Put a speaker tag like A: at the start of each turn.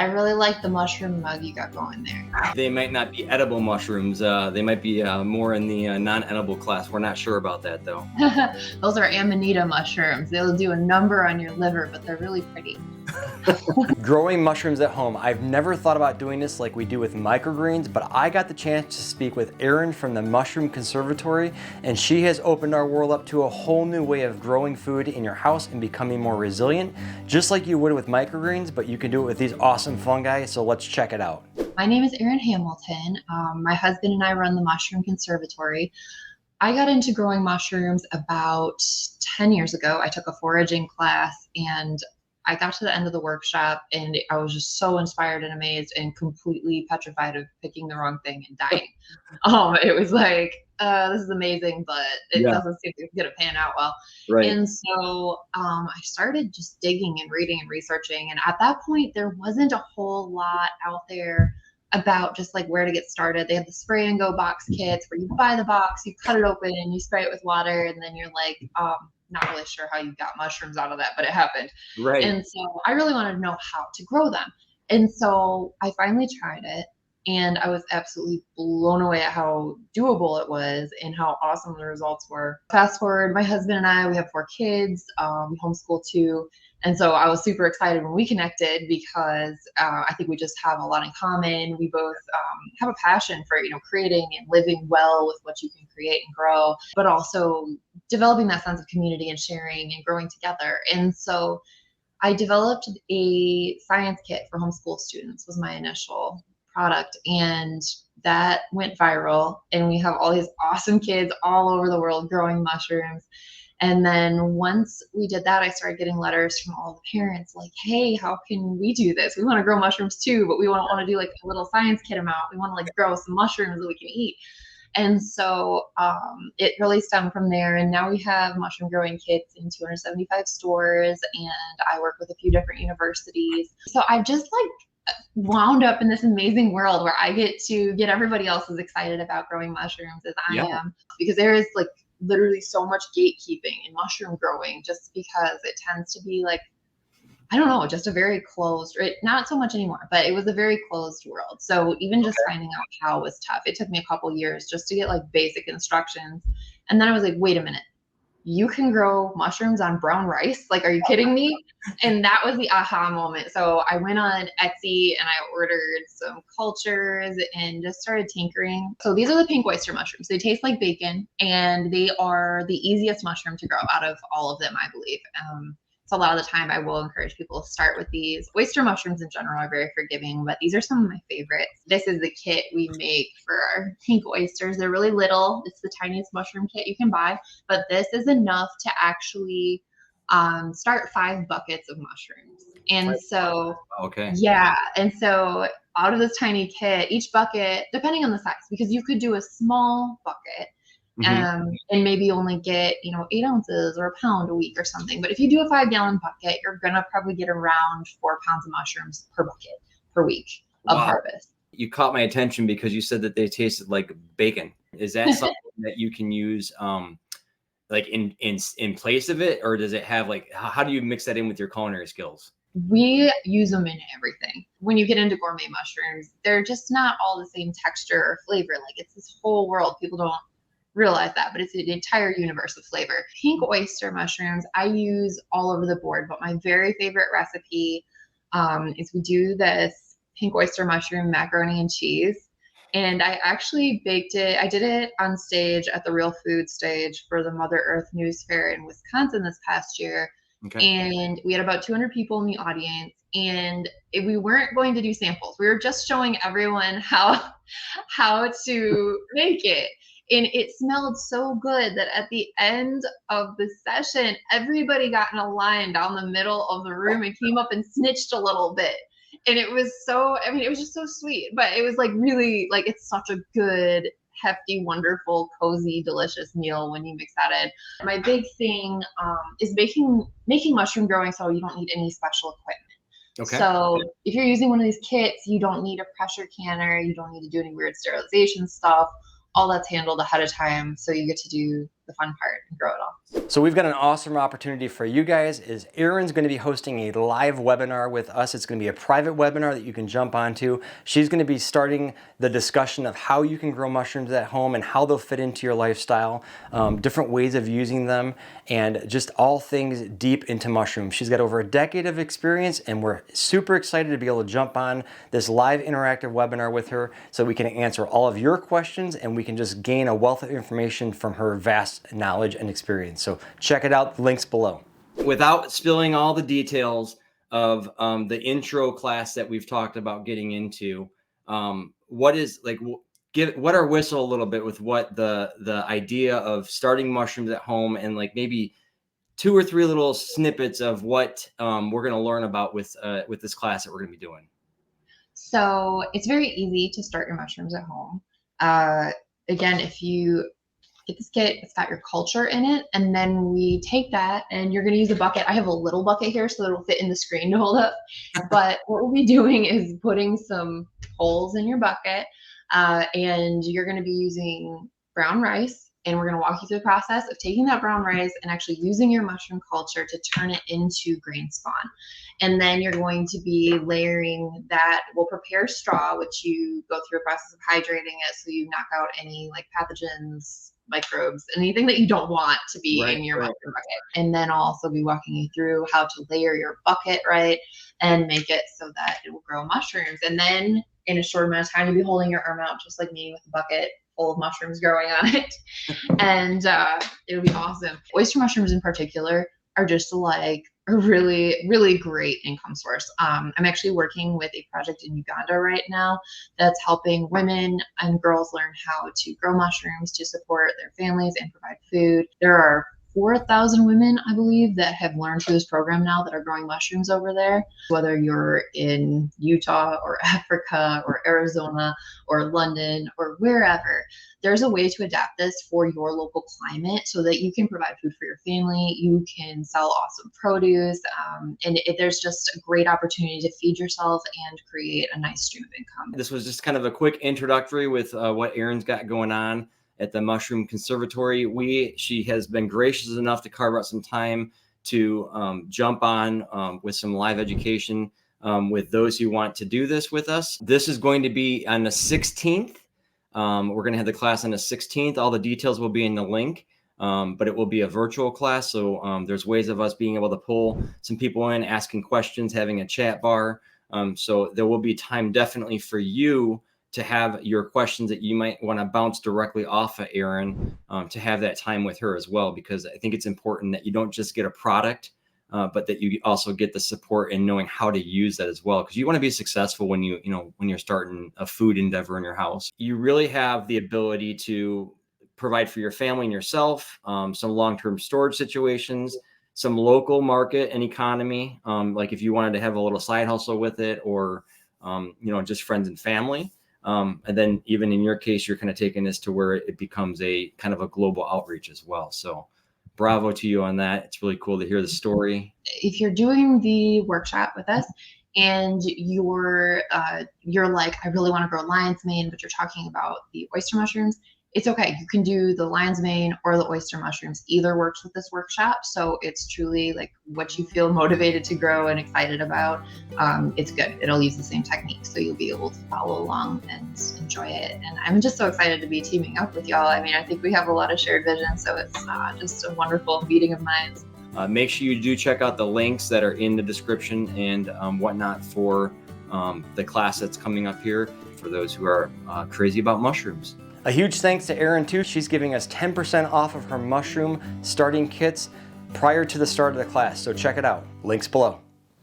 A: I really like the mushroom mug you got going there.
B: They might not be edible mushrooms. They might be more in the non-edible class. We're not sure about that though.
A: Those are amanita mushrooms. They'll do a number on your liver, but they're really pretty.
C: Growing mushrooms at home. I've never thought about doing this like we do with microgreens, but I got the chance to speak with Erin from the Mushroom Conservatory, and she has opened our world up to a whole new way of growing food in your house and becoming more resilient, just like you would with microgreens, but you can do it with these awesome fungi, so let's check it out.
A: My name is Erin Hamilton. My husband and I run the Mushroom Conservatory. I got into growing mushrooms about 10 years ago. I took a foraging class and I got to the end of the workshop and I was just so inspired and amazed and completely petrified of picking the wrong thing and dying. It was like, this is amazing, but it doesn't seem like it's gonna pan out well.
B: Right.
A: And so I started just digging and reading and researching. And at that point, there wasn't a whole lot out there about just like where to get started. They had the spray and go box kits where you buy the box, you cut it open and you spray it with water, and then you're like, not really sure how you got mushrooms out of that, but it happened.
B: Right.
A: And so I really wanted to know how to grow them. And so I finally tried it and I was absolutely blown away at how doable it was and how awesome the results were. Fast forward, my husband and I, we have 4 kids, we homeschool too. And so I was super excited when we connected because I think we just have a lot in common. We both have a passion for, creating and living well with what you can create and grow, but also developing that sense of community and sharing and growing together. And so I developed a science kit for homeschool students was my initial product, and that went viral. And we have all these awesome kids all over the world growing mushrooms. And then once we did that, I started getting letters from all the parents like, hey, how can we do this? We want to grow mushrooms too, but we don't want to do like a little science kit amount. We want to like grow some mushrooms that we can eat. And so it really stemmed from there. And now we have mushroom growing kits in 275 stores, and I work with a few different universities. So I've just like wound up in this amazing world where I get to get everybody else as excited about growing mushrooms as I am, because there is like literally so much gatekeeping in mushroom growing just because it tends to be like, I don't know, just a very closed, not so much anymore, but it was a very closed world. So even just finding out how was tough. It took me a couple years just to get like basic instructions. And then I was like, wait a minute, you can grow mushrooms on brown rice? Like, are you kidding me? And that was the aha moment. So I went on Etsy and I ordered some cultures and just started tinkering. So these are the pink oyster mushrooms. They taste like bacon and they are the easiest mushroom to grow out of all of them, I believe. So a lot of the time I will encourage people to start with these. Oyster mushrooms in general are very forgiving, but these are some of my favorites. This is the kit we make for our pink oysters. They're really little. It's the tiniest mushroom kit you can buy, but this is enough to actually start 5 buckets of mushrooms. And so, and so out of this tiny kit, each bucket, depending on the size, because you could do a small bucket and maybe only get 8 ounces or a pound a week or something. But if you do a 5-gallon bucket, you're gonna probably get around 4 pounds of mushrooms per bucket per week of harvest.
B: You caught my attention because you said that they tasted like bacon. Is that something that you can use like in place of it, or does it have like, how do you mix that in with your culinary skills?
A: We use them in everything. When you get into gourmet mushrooms, they're just not all the same texture or flavor. Like, it's this whole world. People don't realize that, but it's an entire universe of flavor. Pink oyster mushrooms I use all over the board, but my very favorite recipe is we do this pink oyster mushroom macaroni and cheese. And I actually baked it. I did it on stage at the Real Food stage for the Mother Earth News Fair in Wisconsin this past year. And we had about 200 people in the audience, and we weren't going to do samples. We were just showing everyone how to make it. And it smelled so good that at the end of the session, everybody got in a line down the middle of the room and came up and snitched a little bit. And it was so, it was just so sweet, but it was like really, like, it's such a good, hefty, wonderful, cozy, delicious meal when you mix that in. My big thing is making mushroom growing so you don't need any special equipment. So if you're using one of these kits, you don't need a pressure canner. You don't need to do any weird sterilization stuff. All that's handled ahead of time. So you get to do the the fun part and grow it all.
C: So we've got an awesome opportunity for you guys. Is Erin's going to be hosting a live webinar with us. It's going to be a private webinar that you can jump onto. She's going to be starting the discussion of how you can grow mushrooms at home and how they'll fit into your lifestyle, different ways of using them, and just all things deep into mushrooms. She's got over a decade of experience, and we're super excited to be able to jump on this live interactive webinar with her so we can answer all of your questions and we can just gain a wealth of information from her vast knowledge and experience. So check it out, the link's below.
B: Without spilling all the details of the intro class that we've talked about getting into, what is like, wet our whistle a little bit with what the idea of starting mushrooms at home, and like maybe 2 or 3 little snippets of what we're going to learn about with this class that we're going to be doing.
A: So it's very easy to start your mushrooms at home. Again, if you get this kit, it's got your culture in it, and then we take that and you're going to use a bucket. I have a little bucket here so that it'll fit in the screen to hold up. But what we'll be doing is putting some holes in your bucket, and you're going to be using brown rice. And we're going to walk you through the process of taking that brown rice and actually using your mushroom culture to turn it into grain spawn. And then you're going to be layering that. We'll prepare straw, which you go through a process of hydrating it so you knock out any like pathogens, microbes, anything that you don't want to be in your mushroom bucket. And then I'll also be walking you through how to layer your bucket right and make it so that it will grow mushrooms. And then in a short amount of time, you'll be holding your arm out just like me with a bucket full of mushrooms growing on it. And it'll be awesome. Oyster mushrooms in particular are just like a really, really great income source. I'm actually working with a project in Uganda right now that's helping women and girls learn how to grow mushrooms to support their families and provide food. There are 4,000 women, I believe, that have learned through this program now that are growing mushrooms over there. Whether you're in Utah or Africa or Arizona or London or wherever, there's a way to adapt this for your local climate so that you can provide food for your family, you can sell awesome produce, and there's just a great opportunity to feed yourself and create a nice stream of income.
B: This was just kind of a quick introductory with what Erin's got going on at the Mushroom Conservatory. She has been gracious enough to carve out some time to jump on with some live education with those who want to do this with us. This is going to be on the 16th. We're going to have the class on the 16th. All the details will be in the link, but it will be a virtual class. So there's ways of us being able to pull some people in, asking questions, having a chat bar. So there will be time definitely for you to have your questions that you might want to bounce directly off of Erin, to have that time with her as well, because I think it's important that you don't just get a product, but that you also get the support in knowing how to use that as well. Because you want to be successful when when you're starting a food endeavor in your house. You really have the ability to provide for your family and yourself, some long-term storage situations, some local market and economy, like if you wanted to have a little side hustle with it, or just friends and family. And then even in your case, you're kind of taking this to where it becomes a kind of a global outreach as well. So bravo to you on that. It's really cool to hear the story.
A: If you're doing the workshop with us and you're like, I really want to grow lion's mane, but you're talking about the oyster mushrooms, it's okay. You can do the lion's mane or the oyster mushrooms. Either works with this workshop. So it's truly like what you feel motivated to grow and excited about. It's good. It'll use the same technique. So you'll be able to follow along and enjoy it. And I'm just so excited to be teaming up with y'all. I mean, I think we have a lot of shared vision. So it's just a wonderful meeting of minds.
B: Make sure you do check out the links that are in the description and whatnot for the class that's coming up here for those who are crazy about mushrooms.
C: A huge thanks to Erin too. She's giving us 10% off of her mushroom starting kits prior to the start of the class. So check it out. Links below.